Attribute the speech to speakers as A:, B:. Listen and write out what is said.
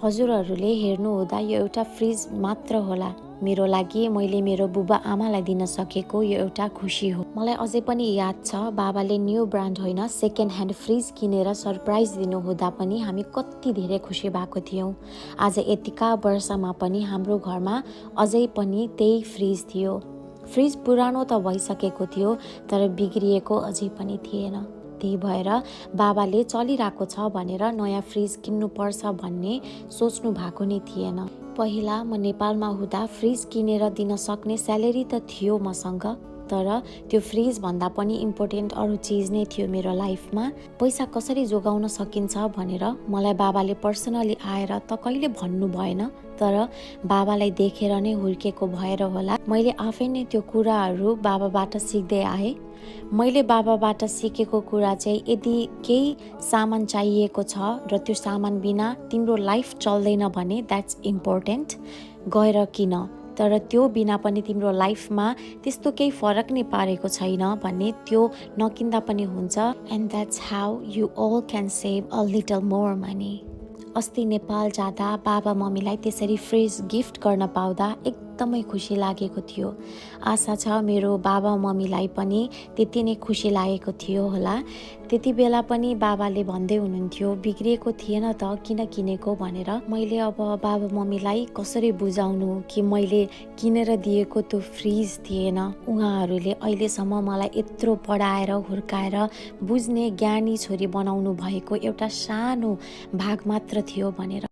A: हजुरहरूले हेर्नुहुँदा यो एउटा फ्रिज मात्र होला, मेरो लागि मैले मेरो बुबा आमालाई दिन सकेको यो एउटा खुसी हो। मलाई अझै पनि याद छ बाबाले न्यू ब्रान्ड होइन सेकेन्ड ह्यान्ड फ्रिज किनेर सरप्राइज दिनुहुँदा पनि हामी कति धेरै खुसी भएको थियौँ। आज यतिका वर्षमा पनि हाम्रो घरमा अझै पनि त्यही फ्रिज थियो। फ्रिज पुरानो त भइसकेको थियो तर बिग्रिएको अझै पनि थिएन। त्यही भएर बाबाले चलिरहेको छ भनेर नयाँ फ्रिज किन्नुपर्छ भन्ने सोच्नु भएको नै थिएन। पहिला म नेपालमा हुँदा फ्रिज किनेर दिन सक्ने स्यालेरी त थियो मसँग, तर त्यो फ्रिज भन्दा पनि इम्पोर्टेन्ट अरू चिज नै थियो मेरो लाइफमा। पैसा कसरी जोगाउन सकिन्छ भनेर मलाई बाबाले पर्सनली आएर त कहिले भन्नु भएन, तर बाबालाई देखेर नै हुर्केको भएर होला मैले आफै नै त्यो कुराहरू बाबाबाट सिक्दै आएँ। मैले बाबाबाट सिकेको कुरा चाहिँ यदि केही सामान चाहिएको छ र त्यो सामान बिना तिम्रो लाइफ चल्दैन भने द्याट्स इम्पोर्टेन्ट, गएर किन, तर त्यो बिना पनि तिम्रो लाइफमा त्यस्तो केही फरक नै पारेको छैन भने त्यो नकिन्दा पनि हुन्छ। And that's how you all can save a little more money. अस्ति नेपाल जाँदा बाबा मम्मीलाई त्यसरी फ्रिज गिफ्ट गर्न पाउँदा एकदमै खुसी लागेको थियो। आशा छ मेरो बाबा मम्मीलाई पनि त्यति नै खुसी लागेको थियो होला। त्यति बेला पनि बाबाले भन्दै हुनुहुन्थ्यो बिग्रिएको थिएन त किन किनेको भनेर। मैले अब बाबा मम्मीलाई कसरी बुझाउनु कि मैले किनेर दिएको त्यो फ्रिज थिएन। उहाँहरूले अहिलेसम्म मलाई यत्रो पढाएर हुर्काएर बुझ्ने ज्ञानी छोरी बनाउनु भएको एउटा सानो भाग मात्र थियो भनेर।